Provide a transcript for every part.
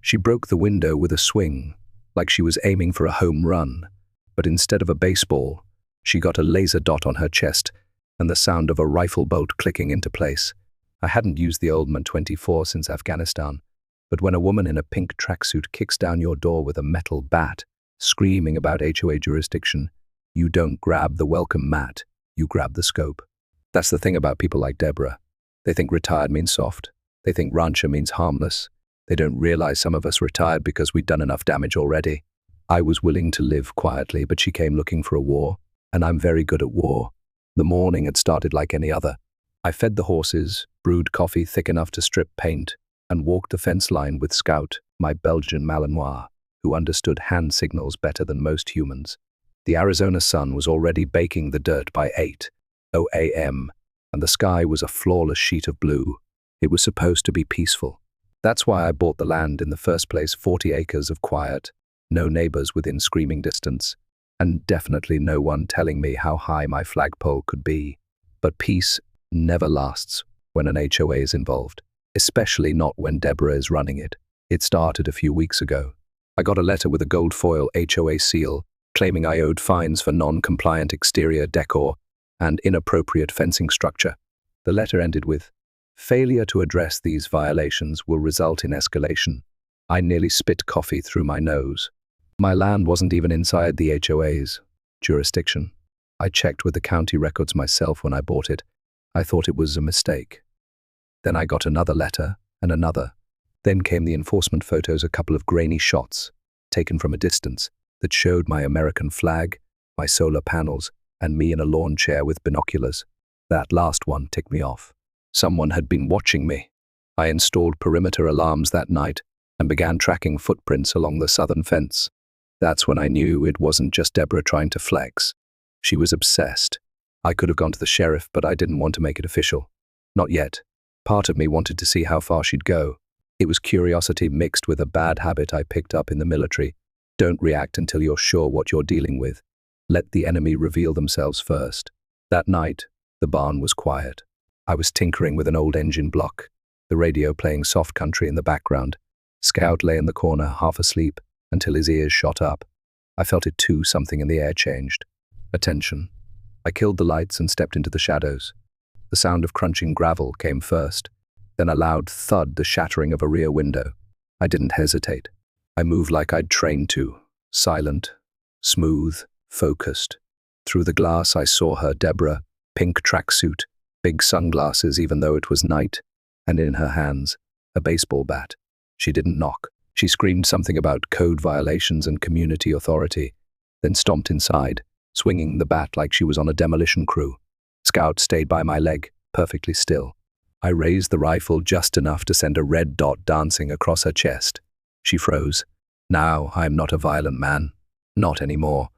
She broke the window with a swing, like she was aiming for a home run, but instead of a baseball, she got a laser dot on her chest and the sound of a rifle bolt clicking into place. I hadn't used the old M24 since Afghanistan, but when a woman in a pink tracksuit kicks down your door with a metal bat, screaming about HOA jurisdiction, you don't grab the welcome mat, you grab the scope. That's the thing about people like Deborah. They think retired means soft. They think rancher means harmless. They don't realize some of us retired because we'd done enough damage already. I was willing to live quietly, but she came looking for a war, and I'm very good at war. The morning had started like any other. I fed the horses, brewed coffee thick enough to strip paint, and walked the fence line with Scout, my Belgian Malinois, who understood hand signals better than most humans. The Arizona sun was already baking the dirt by 8:00 a.m., and the sky was a flawless sheet of blue. It was supposed to be peaceful. That's why I bought the land in the first place, 40 acres of quiet, no neighbors within screaming distance, and definitely no one telling me how high my flagpole could be. But peace never lasts when an HOA is involved, especially not when Deborah is running it. It started a few weeks ago. I got a letter with a gold foil HOA seal claiming I owed fines for non-compliant exterior decor and inappropriate fencing structure. The letter ended with, "Failure to address these violations will result in escalation." I nearly spit coffee through my nose. My land wasn't even inside the HOA's jurisdiction. I checked with the county records myself when I bought it. I thought it was a mistake. Then I got another letter and another. Then came the enforcement photos, a couple of grainy shots taken from a distance that showed my American flag, my solar panels, and me in a lawn chair with binoculars. That last one ticked me off. Someone had been watching me. I installed perimeter alarms that night and began tracking footprints along the southern fence. That's when I knew it wasn't just Deborah trying to flex. She was obsessed. I could have gone to the sheriff, but I didn't want to make it official. Not yet. Part of me wanted to see how far she'd go. It was curiosity mixed with a bad habit I picked up in the military. Don't react until you're sure what you're dealing with. Let the enemy reveal themselves first. That night, the barn was quiet. I was tinkering with an old engine block, the radio playing soft country in the background. Scout lay in the corner, half asleep, until his ears shot up. I felt it too, something in the air changed. Attention. I killed the lights and stepped into the shadows. The sound of crunching gravel came first, then a loud thud, the shattering of a rear window. I didn't hesitate. I moved like I'd trained to, silent, smooth, focused. Through the glass I saw her, Deborah, pink tracksuit, big sunglasses even though it was night, and in her hands, a baseball bat. She didn't knock. She screamed something about code violations and community authority, then stomped inside, swinging the bat like she was on a demolition crew. Scout stayed by my leg, perfectly still. I raised the rifle just enough to send a red dot dancing across her chest. She froze. Now I am not a violent man. Not anymore.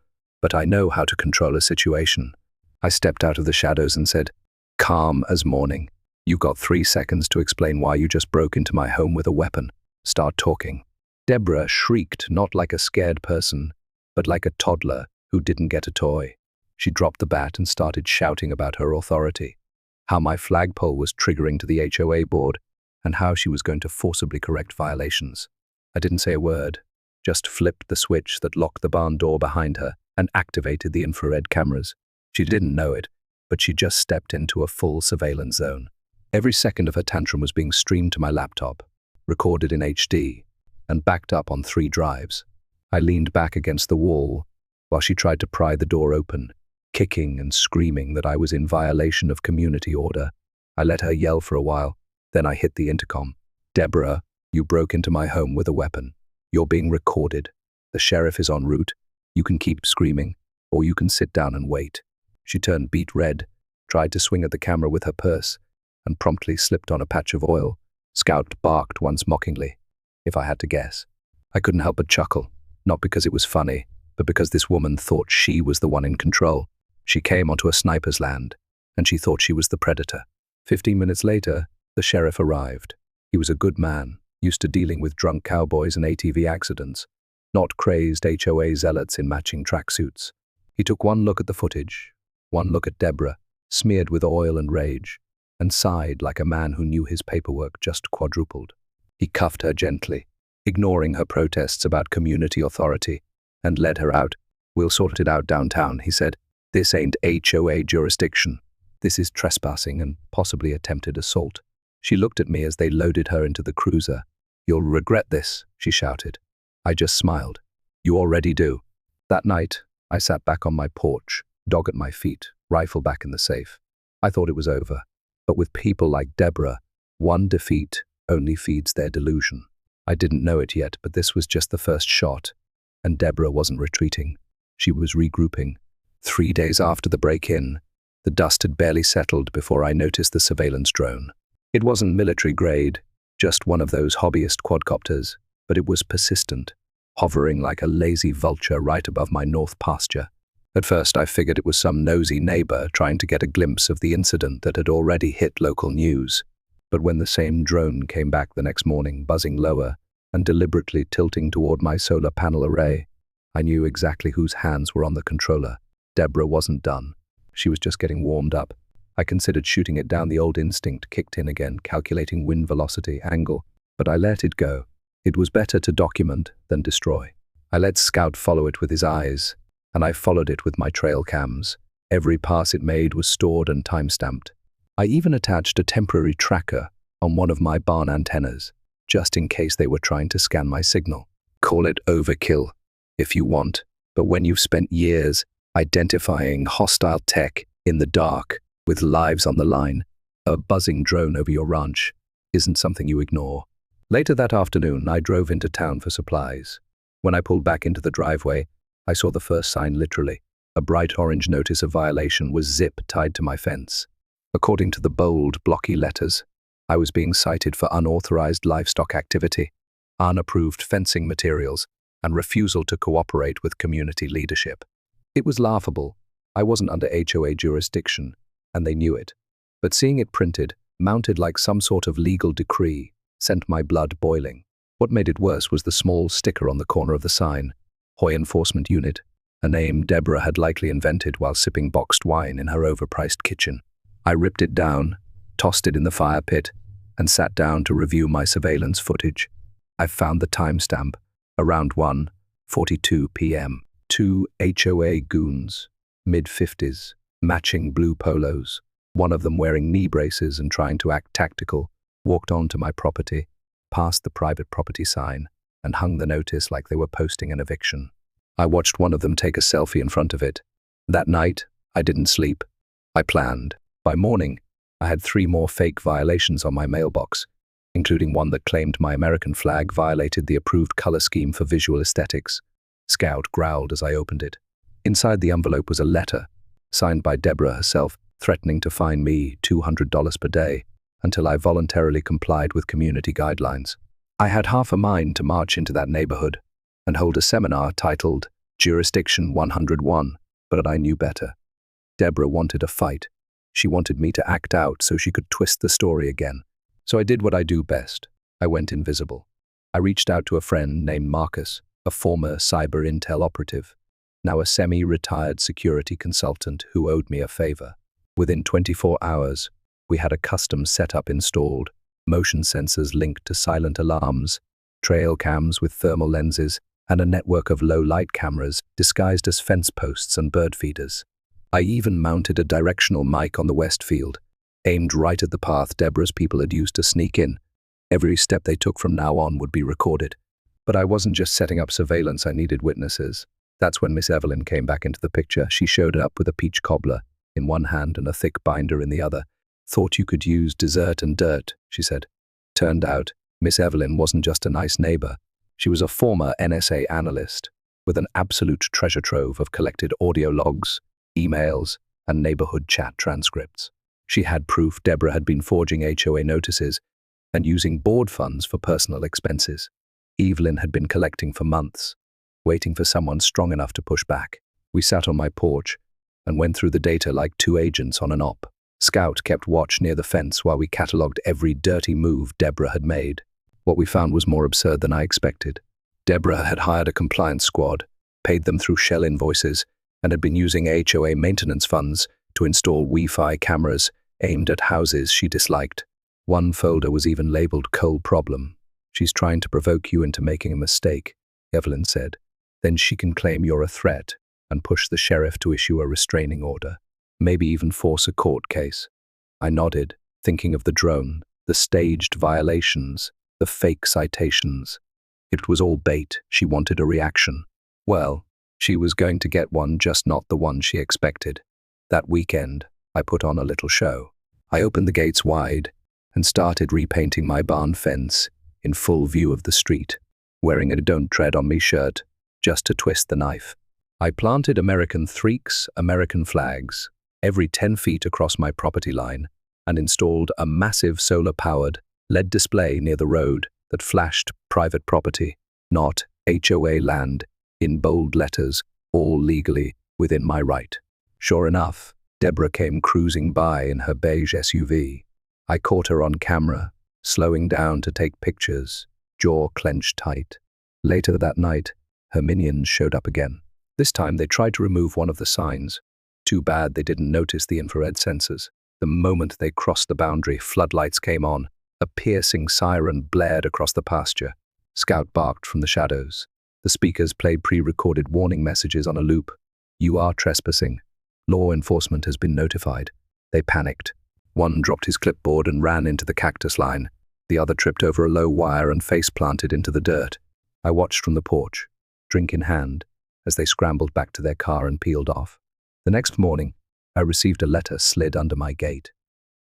But I know how to control a situation. I stepped out of the shadows and said, calm as morning. "You've got 3 seconds to explain why you just broke into my home with a weapon. Start talking." Deborah shrieked, not like a scared person, but like a toddler who didn't get a toy. She dropped the bat and started shouting about her authority, how my flagpole was triggering to the HOA board, and how she was going to forcibly correct violations. I didn't say a word, just flipped the switch that locked the barn door behind her and activated the infrared cameras. She didn't know it, but she just stepped into a full surveillance zone. Every second of her tantrum was being streamed to my laptop, recorded in HD, and backed up on 3 drives. I leaned back against the wall while she tried to pry the door open, kicking and screaming that I was in violation of community order. I let her yell for a while, then I hit the intercom. "Deborah, you broke into my home with a weapon. You're being recorded. The sheriff is en route. You can keep screaming, or you can sit down and wait." She turned beet red, tried to swing at the camera with her purse, and promptly slipped on a patch of oil. Scout barked once mockingly, if I had to guess. I couldn't help but chuckle, not because it was funny, but because this woman thought she was the one in control. She came onto a sniper's land, and she thought she was the predator. 15 minutes later, the sheriff arrived. He was a good man, used to dealing with drunk cowboys and ATV accidents, not crazed HOA zealots in matching tracksuits. He took one look at the footage, one look at Deborah, smeared with oil and rage, and sighed like a man who knew his paperwork just quadrupled. He cuffed her gently. ignoring her protests about community authority, and led her out. "We'll sort it out downtown," he said. "This ain't HOA jurisdiction. This is trespassing and possibly attempted assault." She looked at me as they loaded her into the cruiser. "You'll regret this," she shouted. I just smiled. "You already do." That night, I sat back on my porch, dog at my feet, rifle back in the safe. I thought it was over. But with people like Deborah, one defeat only feeds their delusion. I didn't know it yet, but this was just the first shot. And Deborah wasn't retreating. She was regrouping. 3 days after the break-in, the dust had barely settled before I noticed the surveillance drone. It wasn't military grade, just one of those hobbyist quadcopters, but it was persistent, hovering like a lazy vulture right above my north pasture. At first I figured it was some nosy neighbor trying to get a glimpse of the incident that had already hit local news. But when the same drone came back the next morning, buzzing lower and deliberately tilting toward my solar panel array, I knew exactly whose hands were on the controller. Deborah wasn't done. She was just getting warmed up. I considered shooting it down. The old instinct kicked in again, calculating wind velocity, angle, but I let it go. It was better to document than destroy. I let Scout follow it with his eyes, and I followed it with my trail cams. Every pass it made was stored and time-stamped. I even attached a temporary tracker on one of my barn antennas, just in case they were trying to scan my signal. Call it overkill if you want, but when you've spent years identifying hostile tech in the dark with lives on the line, a buzzing drone over your ranch isn't something you ignore. Later that afternoon, I drove into town for supplies. When I pulled back into the driveway, I saw the first sign literally. A bright orange notice of violation was zip tied to my fence. According to the bold, blocky letters, I was being cited for unauthorized livestock activity, unapproved fencing materials, and refusal to cooperate with community leadership. It was laughable. I wasn't under HOA jurisdiction, and they knew it. But seeing it printed, mounted like some sort of legal decree, sent my blood boiling. What made it worse was the small sticker on the corner of the sign, HOA Enforcement Unit, a name Deborah had likely invented while sipping boxed wine in her overpriced kitchen. I ripped it down, tossed it in the fire pit, and sat down to review my surveillance footage. I found the timestamp, around 1:42 p.m. 2 HOA goons, mid-50s, matching blue polos, one of them wearing knee braces and trying to act tactical, walked onto my property, past the private property sign, and hung the notice like they were posting an eviction. I watched one of them take a selfie in front of it. That night, I didn't sleep. I planned. By morning, I had 3 more fake violations on my mailbox, including one that claimed my American flag violated the approved color scheme for visual aesthetics. Scout growled as I opened it. Inside the envelope was a letter, signed by Deborah herself, threatening to fine me $200 per day until I voluntarily complied with community guidelines. I had half a mind to march into that neighborhood and hold a seminar titled Jurisdiction 101, but I knew better. Deborah wanted a fight. She wanted me to act out so she could twist the story again. So I did what I do best. I went invisible. I reached out to a friend named Marcus, a former cyber intel operative, now a semi-retired security consultant who owed me a favor. Within 24 hours, we had a custom setup installed, motion sensors linked to silent alarms, trail cams with thermal lenses, and a network of low-light cameras disguised as fence posts and bird feeders. I even mounted a directional mic on the west field, aimed right at the path Deborah's people had used to sneak in. Every step they took from now on would be recorded. But I wasn't just setting up surveillance, I needed witnesses. That's when Miss Evelyn came back into the picture. She showed up with a peach cobbler in one hand and a thick binder in the other. "Thought you could use dessert and dirt," she said. Turned out, Miss Evelyn wasn't just a nice neighbor. She was a former NSA analyst with an absolute treasure trove of collected audio logs, emails, and neighborhood chat transcripts. She had proof Deborah had been forging HOA notices and using board funds for personal expenses. Evelyn had been collecting for months, waiting for someone strong enough to push back. We sat on my porch and went through the data like 2 agents on an op. Scout kept watch near the fence while we catalogued every dirty move Deborah had made. What we found was more absurd than I expected. Deborah had hired a compliance squad, paid them through shell invoices, and had been using HOA maintenance funds to install Wi-Fi cameras aimed at houses she disliked. One folder was even labeled Coal Problem. She's trying to provoke you into making a mistake, Evelyn said. Then she can claim you're a threat and push the sheriff to issue a restraining order, maybe even force a court case. I nodded, thinking of the drone, the staged violations, the fake citations. It was all bait. She wanted a reaction. Well, she was going to get one, just not the one she expected. That weekend, I put on a little show. I opened the gates wide and started repainting my barn fence in full view of the street, wearing a "Don't Tread on Me" shirt, just to twist the knife. I planted American threaks, American flags, every 10 feet across my property line, and installed a massive solar-powered LED display near the road that flashed "private property, not HOA land," in bold letters, all legally within my right. Sure enough, Deborah came cruising by in her beige SUV. I caught her on camera, slowing down to take pictures, jaw clenched tight. Later that night, her minions showed up again. This time they tried to remove one of the signs. Too bad they didn't notice the infrared sensors. The moment they crossed the boundary, floodlights came on. A piercing siren blared across the pasture. Scout barked from the shadows. The speakers played pre-recorded warning messages on a loop. "You are trespassing. Law enforcement has been notified." They panicked. One dropped his clipboard and ran into the cactus line. The other tripped over a low wire and face-planted into the dirt. I watched from the porch, drink in hand, as they scrambled back to their car and peeled off. The next morning, I received a letter slid under my gate.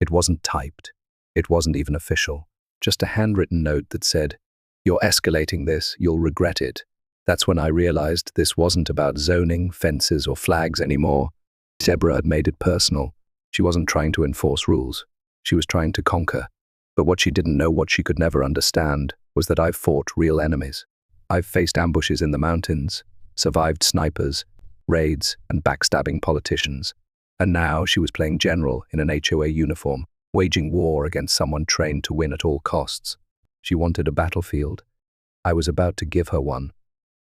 It wasn't typed. It wasn't even official. Just a handwritten note that said, "You're escalating this, you'll regret it." That's when I realized this wasn't about zoning, fences, or flags anymore. Deborah had made it personal. She wasn't trying to enforce rules. She was trying to conquer. But what she didn't know, what she could never understand, was that I've fought real enemies. I've faced ambushes in the mountains, survived snipers, raids, and backstabbing politicians. And now she was playing general in an HOA uniform, waging war against someone trained to win at all costs. She wanted a battlefield. I was about to give her one.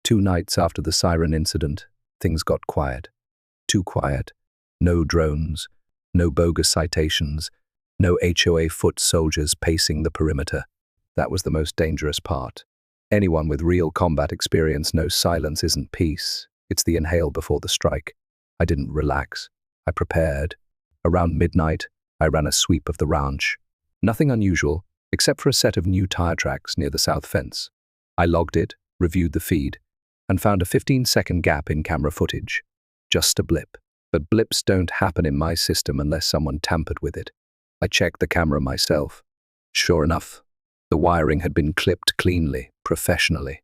2 nights after the siren incident, things got quiet. Too quiet. No drones, no bogus citations, no HOA foot soldiers pacing the perimeter. That was the most dangerous part. Anyone with real combat experience knows silence isn't peace. It's the inhale before the strike. I didn't relax. I prepared. Around midnight, I ran a sweep of the ranch. Nothing unusual, except for a set of new tire tracks near the south fence. I logged it, reviewed the feed, and found a 15-second gap in camera footage. Just a blip. But blips don't happen in my system unless someone tampered with it. I checked the camera myself. Sure enough, the wiring had been clipped cleanly, professionally.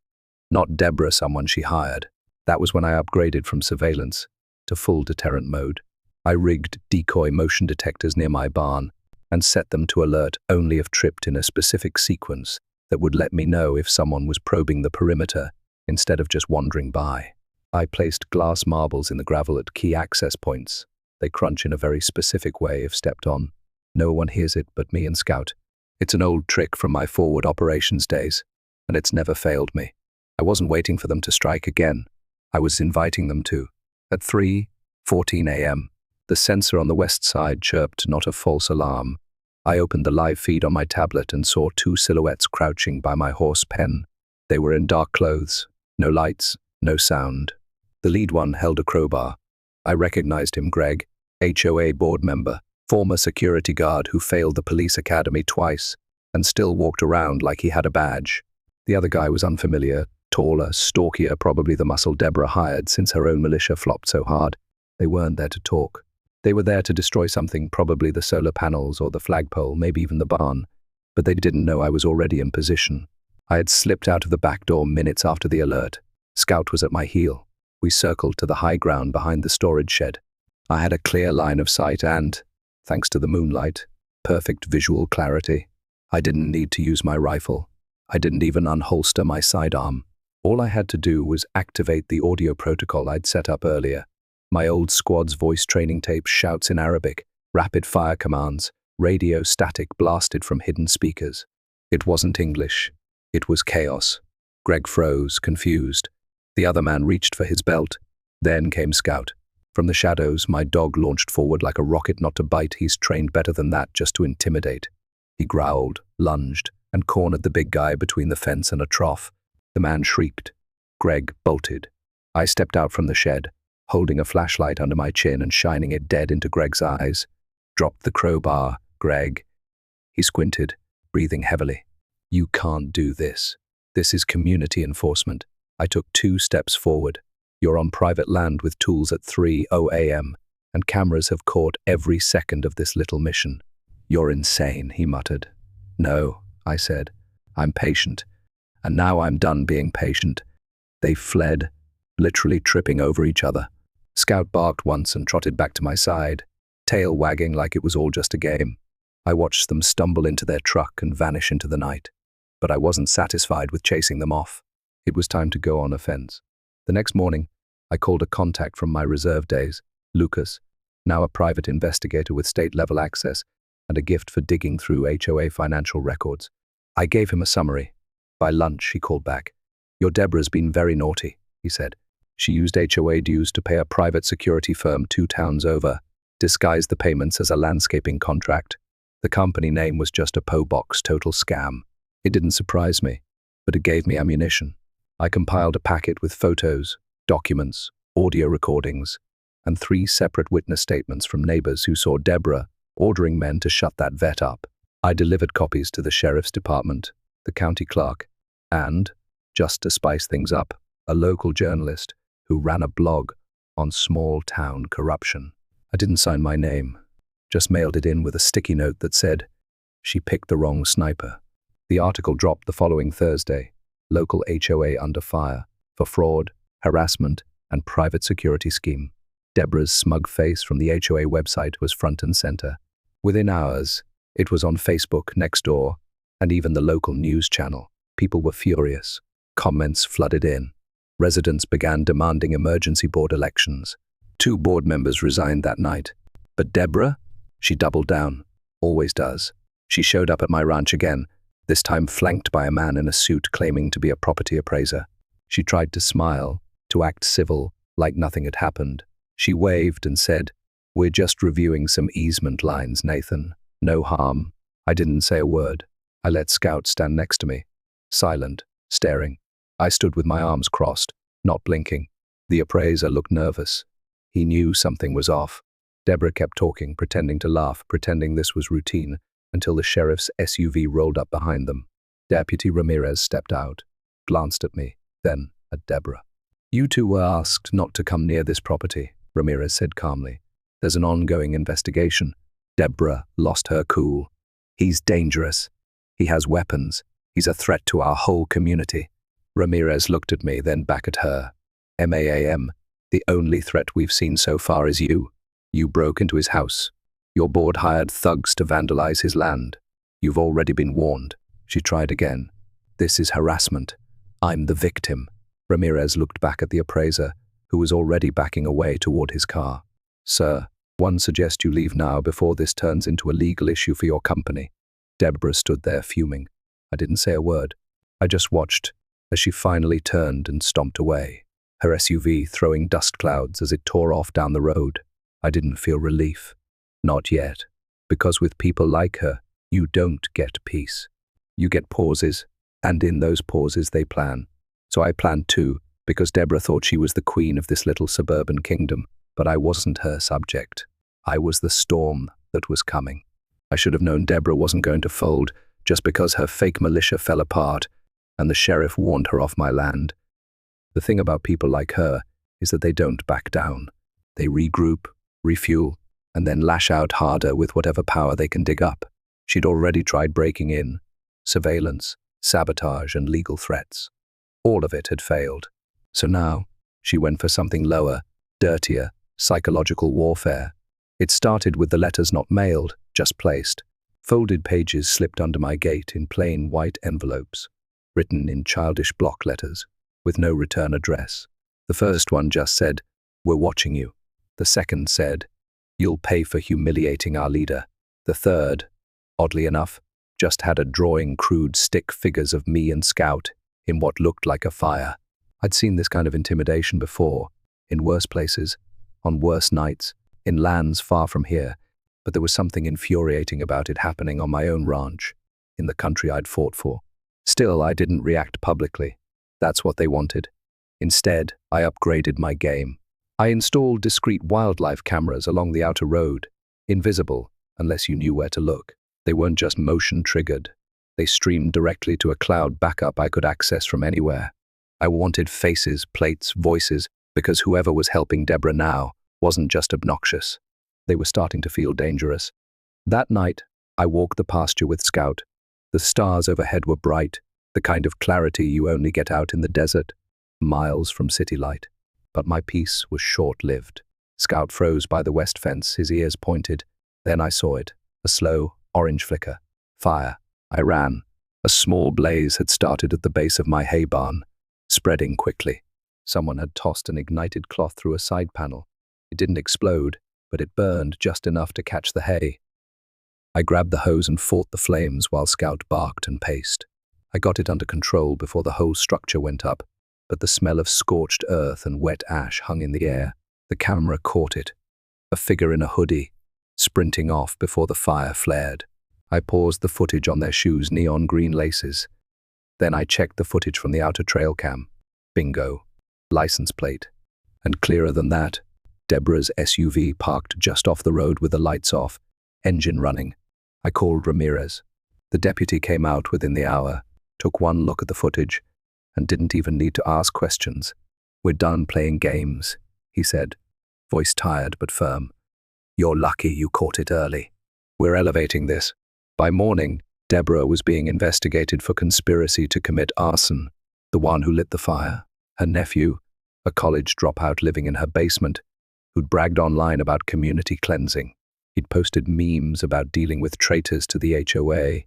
Not Deborah, someone she hired. That was when I upgraded from surveillance to full deterrent mode. I rigged decoy motion detectors near my barn and set them to alert only if tripped in a specific sequence that would let me know if someone was probing the perimeter instead of just wandering by. I placed glass marbles in the gravel at key access points. They crunch in a very specific way if stepped on. No one hears it but me and Scout. It's an old trick from my forward operations days, and it's never failed me. I wasn't waiting for them to strike again. I was inviting them to. At 3:14 a.m., the sensor on the west side chirped not a false alarm. I opened the live feed on my tablet and saw 2 silhouettes crouching by my horse pen. They were in dark clothes, no lights, no sound. The lead one held a crowbar. I recognized him, Greg, HOA board member, former security guard who failed the police academy twice and still walked around like he had a badge. The other guy was unfamiliar, taller, stalkier, probably the muscle Deborah hired since her own militia flopped so hard. They weren't there to talk. They were there to destroy something, probably the solar panels or the flagpole, maybe even the barn. But they didn't know I was already in position. I had slipped out of the back door minutes after the alert. Scout was at my heel. We circled to the high ground behind the storage shed. I had a clear line of sight and, thanks to the moonlight, perfect visual clarity. I didn't need to use my rifle. I didn't even unholster my sidearm. All I had to do was activate the audio protocol I'd set up earlier. My old squad's voice training tape shouts in Arabic, rapid-fire commands, radio static blasted from hidden speakers. It wasn't English. It was chaos. Greg froze, confused. The other man reached for his belt. Then came Scout. From the shadows, my dog launched forward like a rocket, not to bite. He's trained better than that, just to intimidate. He growled, lunged, and cornered the big guy between the fence and a trough. The man shrieked. Greg bolted. I stepped out from the shed, holding a flashlight under my chin and shining it dead into Greg's eyes. Drop the crowbar, Greg. He squinted, breathing heavily. You can't do this. This is community enforcement. I took 2 steps forward. You're on private land with tools at 3:00 a.m., and cameras have caught every second of this little mission. You're insane, he muttered. No, I said. I'm patient. And now I'm done being patient. They fled, literally tripping over each other. Scout barked once and trotted back to my side, tail wagging like it was all just a game. I watched them stumble into their truck and vanish into the night. But I wasn't satisfied with chasing them off. It was time to go on offense. The next morning, I called a contact from my reserve days, Lucas, now a private investigator with state-level access and a gift for digging through HOA financial records. I gave him a summary. By lunch, he called back. Your Deborah's been very naughty, he said. She used HOA dues to pay a private security firm 2 towns over, disguised the payments as a landscaping contract. The company name was just a PO Box total scam. It didn't surprise me, but it gave me ammunition. I compiled a packet with photos, documents, audio recordings, and 3 separate witness statements from neighbors who saw Deborah ordering men to shut that vet up. I delivered copies to the sheriff's department, the county clerk, and, just to spice things up, a local journalist who ran a blog on small-town corruption. I didn't sign my name, just mailed it in with a sticky note that said, "She picked the wrong sniper." The article dropped the following Thursday. Local HOA under fire for fraud, harassment, and private security scheme. Deborah's smug face from the HOA website was front and center. Within hours, it was on Facebook, Nextdoor, and even the local news channel. People were furious. Comments flooded in. Residents began demanding emergency board elections. 2 board members resigned that night. But Deborah? She doubled down. Always does. She showed up at my ranch again, this time flanked by a man in a suit claiming to be a property appraiser. She tried to smile, to act civil, like nothing had happened. She waved and said, "We're just reviewing some easement lines, Nathan. No harm." I didn't say a word. I let Scout stand next to me, silent, staring. I stood with my arms crossed, not blinking. The appraiser looked nervous. He knew something was off. Deborah kept talking, pretending to laugh, pretending this was routine, until the sheriff's SUV rolled up behind them. Deputy Ramirez stepped out, glanced at me, then at Deborah. "You 2 were asked not to come near this property," Ramirez said calmly. "There's an ongoing investigation." Deborah lost her cool. "He's dangerous. He has weapons. He's a threat to our whole community." Ramirez looked at me, then back at her. "MAAM, the only threat we've seen so far is you. You broke into his house. Your board hired thugs to vandalize his land. You've already been warned." She tried again. "This is harassment. I'm the victim." Ramirez looked back at the appraiser, who was already backing away toward his car. "Sir, one suggests you leave now before this turns into a legal issue for your company." Deborah stood there fuming. I didn't say a word. I just watched as she finally turned and stomped away, her SUV throwing dust clouds as it tore off down the road. I didn't feel relief. Not yet. Because with people like her, you don't get peace. You get pauses, and in those pauses they plan. So I planned too, because Deborah thought she was the queen of this little suburban kingdom, but I wasn't her subject. I was the storm that was coming. I should have known Deborah wasn't going to fold just because her fake militia fell apart and the sheriff warned her off my land. The thing about people like her is that they don't back down. They regroup, refuel, and then lash out harder with whatever power they can dig up. She'd already tried breaking in, surveillance, sabotage, and legal threats. All of it had failed. So now, she went for something lower, dirtier, psychological warfare. It started with the letters not mailed, just placed. Folded pages slipped under my gate in plain white envelopes, written in childish block letters, with no return address. The first one just said, "We're watching you." The second said, "You'll pay for humiliating our leader." The third, oddly enough, just had a drawing crude stick figures of me and Scout in what looked like a fire. I'd seen this kind of intimidation before, in worse places, on worse nights, in lands far from here, but there was something infuriating about it happening on my own ranch, in the country I'd fought for. Still, I didn't react publicly. That's what they wanted. Instead, I upgraded my game. I installed discreet wildlife cameras along the outer road, invisible unless you knew where to look. They weren't just motion-triggered. They streamed directly to a cloud backup I could access from anywhere. I wanted faces, plates, voices, because whoever was helping Deborah now wasn't just obnoxious. They were starting to feel dangerous. That night, I walked the pasture with Scout. The stars overhead were bright, the kind of clarity you only get out in the desert, miles from city light. But my peace was short-lived. Scout froze by the west fence, his ears pointed. Then I saw it, a slow, orange flicker. Fire. I ran. A small blaze had started at the base of my hay barn, spreading quickly. Someone had tossed an ignited cloth through a side panel. It didn't explode, but it burned just enough to catch the hay. I grabbed the hose and fought the flames while Scout barked and paced. I got it under control before the whole structure went up, but the smell of scorched earth and wet ash hung in the air. The camera caught it. A figure in a hoodie, sprinting off before the fire flared. I paused the footage on their shoes' neon green laces. Then I checked the footage from the outer trail cam. Bingo. License plate. And clearer than that, Deborah's SUV parked just off the road with the lights off, engine running. I called Ramirez. The deputy came out within the hour, took one look at the footage, and didn't even need to ask questions. "We're done playing games," he said, voice tired but firm. "You're lucky you caught it early. We're elevating this." By morning, Deborah was being investigated for conspiracy to commit arson. The one who lit the fire, her nephew, a college dropout living in her basement, who'd bragged online about community cleansing. He'd posted memes about dealing with traitors to the HOA,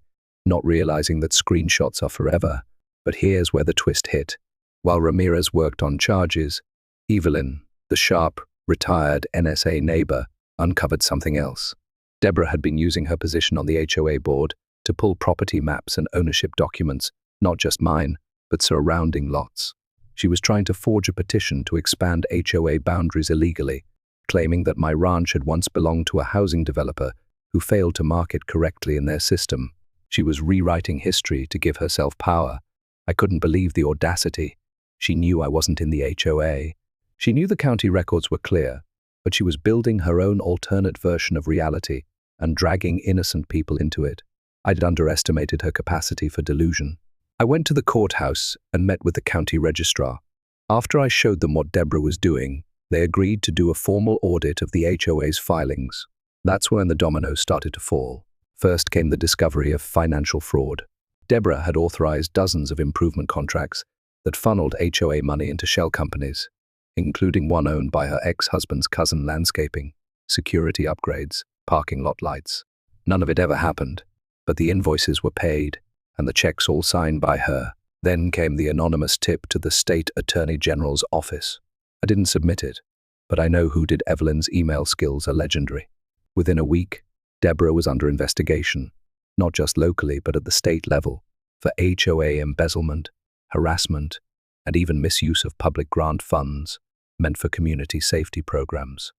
not realizing that screenshots are forever. But here's where the twist hit. While Ramirez worked on charges, Evelyn, the sharp, retired NSA neighbor, uncovered something else. Deborah had been using her position on the HOA board to pull property maps and ownership documents, not just mine, but surrounding lots. She was trying to forge a petition to expand HOA boundaries illegally, claiming that my ranch had once belonged to a housing developer who failed to mark it correctly in their system. She was rewriting history to give herself power. I couldn't believe the audacity. She knew I wasn't in the HOA. She knew the county records were clear, but she was building her own alternate version of reality and dragging innocent people into it. I'd underestimated her capacity for delusion. I went to the courthouse and met with the county registrar. After I showed them what Deborah was doing, they agreed to do a formal audit of the HOA's filings. That's when the dominoes started to fall. First came the discovery of financial fraud. Deborah had authorized dozens of improvement contracts that funneled HOA money into shell companies, including one owned by her ex-husband's cousin. Landscaping, security upgrades, parking lot lights. None of it ever happened, but the invoices were paid and the checks all signed by her. Then came the anonymous tip to the state attorney general's office. I didn't submit it, but I know who did. Evelyn's email skills are legendary. Within a week, Deborah was under investigation, not just locally but at the state level, for HOA embezzlement, harassment, and even misuse of public grant funds meant for community safety programs.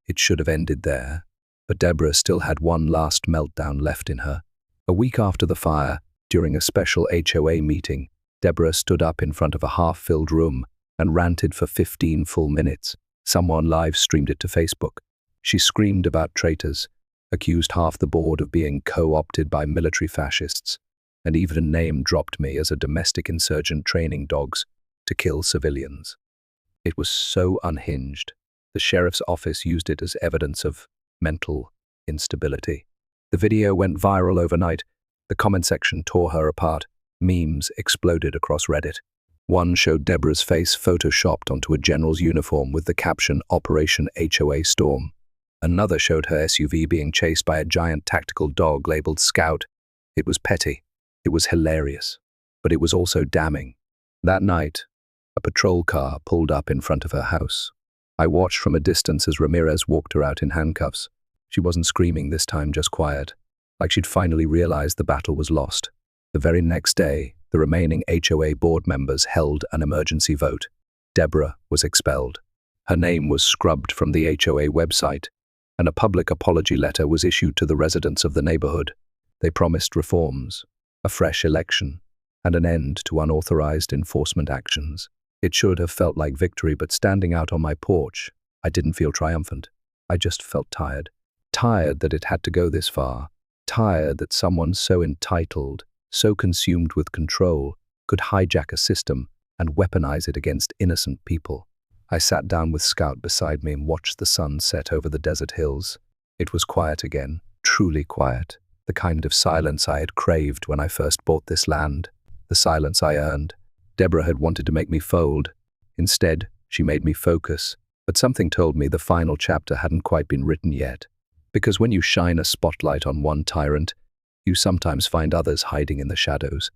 It should have ended there, but Deborah still had one last meltdown left in her. A week after the fire, during a special HOA meeting, Deborah stood up in front of a half-filled room and ranted for 15 full minutes. Someone live-streamed it to Facebook. She screamed about traitors, accused half the board of being co-opted by military fascists, and even name-dropped me as a domestic insurgent training dogs to kill civilians. It was so unhinged. The sheriff's office used it as evidence of mental instability. The video went viral overnight. The comment section tore her apart. Memes exploded across Reddit. One showed Deborah's face photoshopped onto a general's uniform with the caption "Operation HOA Storm." Another showed her SUV being chased by a giant tactical dog labeled Scout. It was petty. It was hilarious. But it was also damning. That night, a patrol car pulled up in front of her house. I watched from a distance as Ramirez walked her out in handcuffs. She wasn't screaming this time, just quiet, like she'd finally realized the battle was lost. The very next day, the remaining HOA board members held an emergency vote. Deborah was expelled. Her name was scrubbed from the HOA website, and a public apology letter was issued to the residents of the neighborhood. They promised reforms, a fresh election, and an end to unauthorized enforcement actions. It should have felt like victory, but standing out on my porch, I didn't feel triumphant. I just felt tired. Tired that it had to go this far. Tired that someone so entitled, so consumed with control, could hijack a system and weaponize it against innocent people. I sat down with Scout beside me and watched the sun set over the desert hills. It was quiet again, truly quiet, the kind of silence I had craved when I first bought this land, the silence I earned. Deborah had wanted to make me fold. Instead, she made me focus, but something told me the final chapter hadn't quite been written yet. Because when you shine a spotlight on one tyrant, you sometimes find others hiding in the shadows.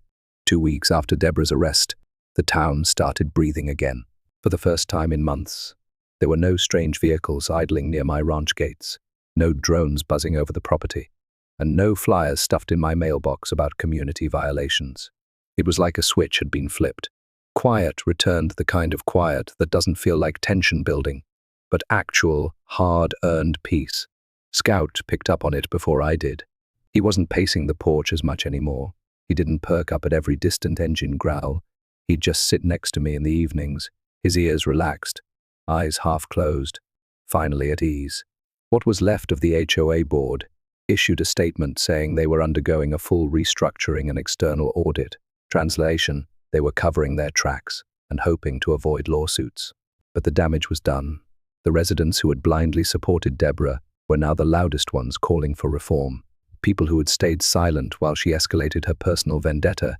2 weeks after Deborah's arrest, the town started breathing again. For the first time in months, there were no strange vehicles idling near my ranch gates, no drones buzzing over the property, and no flyers stuffed in my mailbox about community violations. It was like a switch had been flipped. Quiet returned, the kind of quiet that doesn't feel like tension building, but actual, hard-earned peace. Scout picked up on it before I did. He wasn't pacing the porch as much anymore. He didn't perk up at every distant engine growl. He'd just sit next to me in the evenings, his ears relaxed, eyes half closed, finally at ease. What was left of the HOA board issued a statement saying they were undergoing a full restructuring and external audit. Translation, they were covering their tracks and hoping to avoid lawsuits. But the damage was done. The residents who had blindly supported Deborah were now the loudest ones calling for reform. People who had stayed silent while she escalated her personal vendetta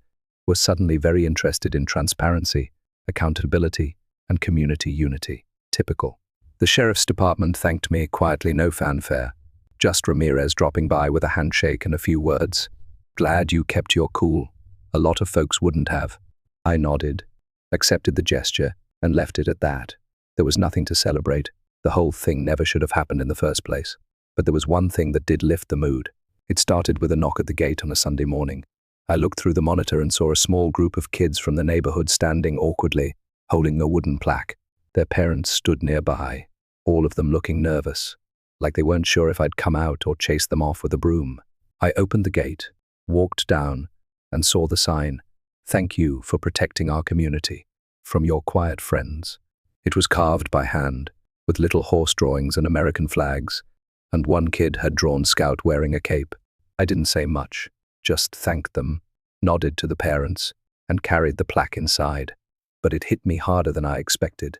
were suddenly very interested in transparency, accountability, and community unity. Typical. The sheriff's department thanked me quietly, no fanfare. Just Ramirez dropping by with a handshake and a few words. "Glad you kept your cool. A lot of folks wouldn't have." I nodded, accepted the gesture, and left it at that. There was nothing to celebrate. The whole thing never should have happened in the first place. But there was one thing that did lift the mood. It started with a knock at the gate on a Sunday morning. I looked through the monitor and saw a small group of kids from the neighborhood standing awkwardly, holding a wooden plaque. Their parents stood nearby, all of them looking nervous, like they weren't sure if I'd come out or chase them off with a broom. I opened the gate, walked down, and saw the sign, "Thank you for protecting our community. From your quiet friends." It was carved by hand, with little horse drawings and American flags, and one kid had drawn Scout wearing a cape. I didn't say much, just thanked them, nodded to the parents, and carried the plaque inside. But it hit me harder than I expected,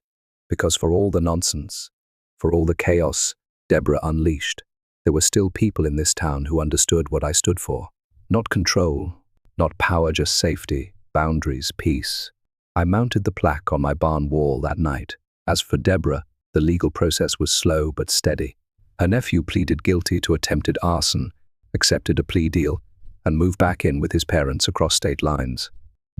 because for all the nonsense, for all the chaos Deborah unleashed, there were still people in this town who understood what I stood for. Not control, not power, just safety, boundaries, peace. I mounted the plaque on my barn wall that night. As for Deborah, the legal process was slow but steady. Her nephew pleaded guilty to attempted arson, accepted a plea deal, and moved back in with his parents across state lines.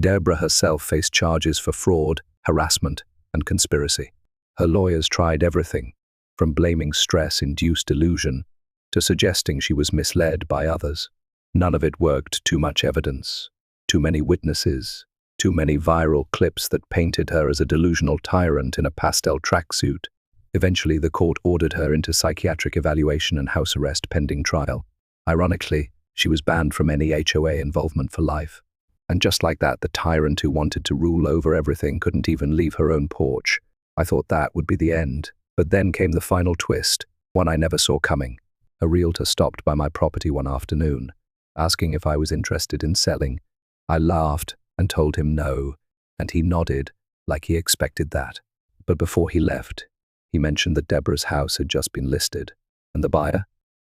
Deborah herself faced charges for fraud, harassment, and conspiracy. Her lawyers tried everything, from blaming stress-induced delusion to suggesting she was misled by others. None of it worked. Too much evidence, too many witnesses, too many viral clips that painted her as a delusional tyrant in a pastel tracksuit. Eventually, the court ordered her into psychiatric evaluation and house arrest pending trial. Ironically, she was banned from any HOA involvement for life. And just like that, the tyrant who wanted to rule over everything couldn't even leave her own porch. I thought that would be the end. But then came the final twist, one I never saw coming. A realtor stopped by my property one afternoon, asking if I was interested in selling. I laughed and told him no, and he nodded like he expected that. But before he left, he mentioned that Deborah's house had just been listed, and the buyer,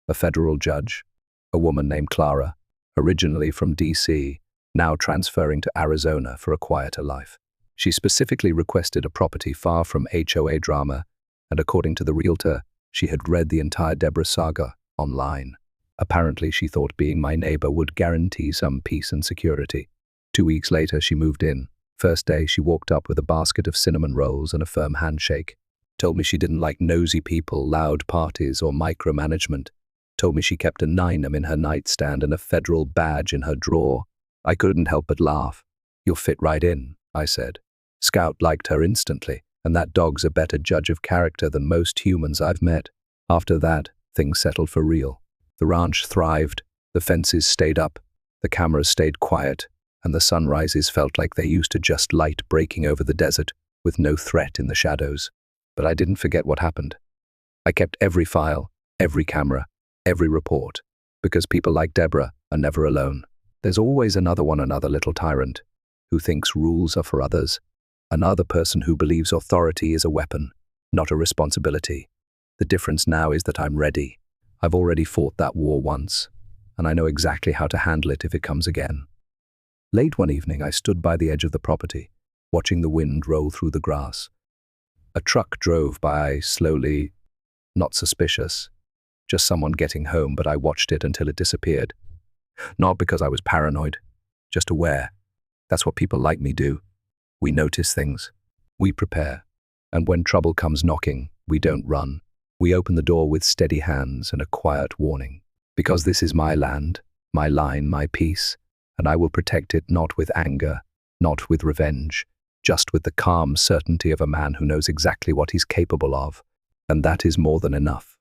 a federal judge, a woman named Clara, originally from DC, now transferring to Arizona for a quieter life. She specifically requested a property far from HOA drama, and according to the realtor, she had read the entire Deborah saga online. Apparently, she thought being my neighbor would guarantee some peace and security. 2 weeks later, she moved in. First day, she walked up with a basket of cinnamon rolls and a firm handshake. Told me she didn't like nosy people, loud parties, or micromanagement. Told me she kept a 9 in her nightstand and a federal badge in her drawer. I couldn't help but laugh. "You'll fit right in," I said. Scout liked her instantly, and that dog's a better judge of character than most humans I've met. After that, things settled for real. The ranch thrived, the fences stayed up, The cameras stayed quiet, and the sunrises felt like they used to just light breaking over the desert with no threat in the shadows. But I didn't forget what happened. I kept every file, every camera, every report, because people like Deborah are never alone. There's always another little tyrant, who thinks rules are for others, another person who believes authority is a weapon, not a responsibility. The difference now is that I'm ready. I've already fought that war once, and I know exactly how to handle it if it comes again. Late one evening, I stood by the edge of the property, watching the wind roll through the grass. A truck drove by slowly, not suspicious, just someone getting home, but I watched it until it disappeared. Not because I was paranoid, just aware. That's what people like me do. We notice things. We prepare. And when trouble comes knocking, we don't run. We open the door with steady hands and a quiet warning. Because this is my land, my line, my peace, and I will protect it not with anger, not with revenge, just with the calm certainty of a man who knows exactly what he's capable of. And that is more than enough.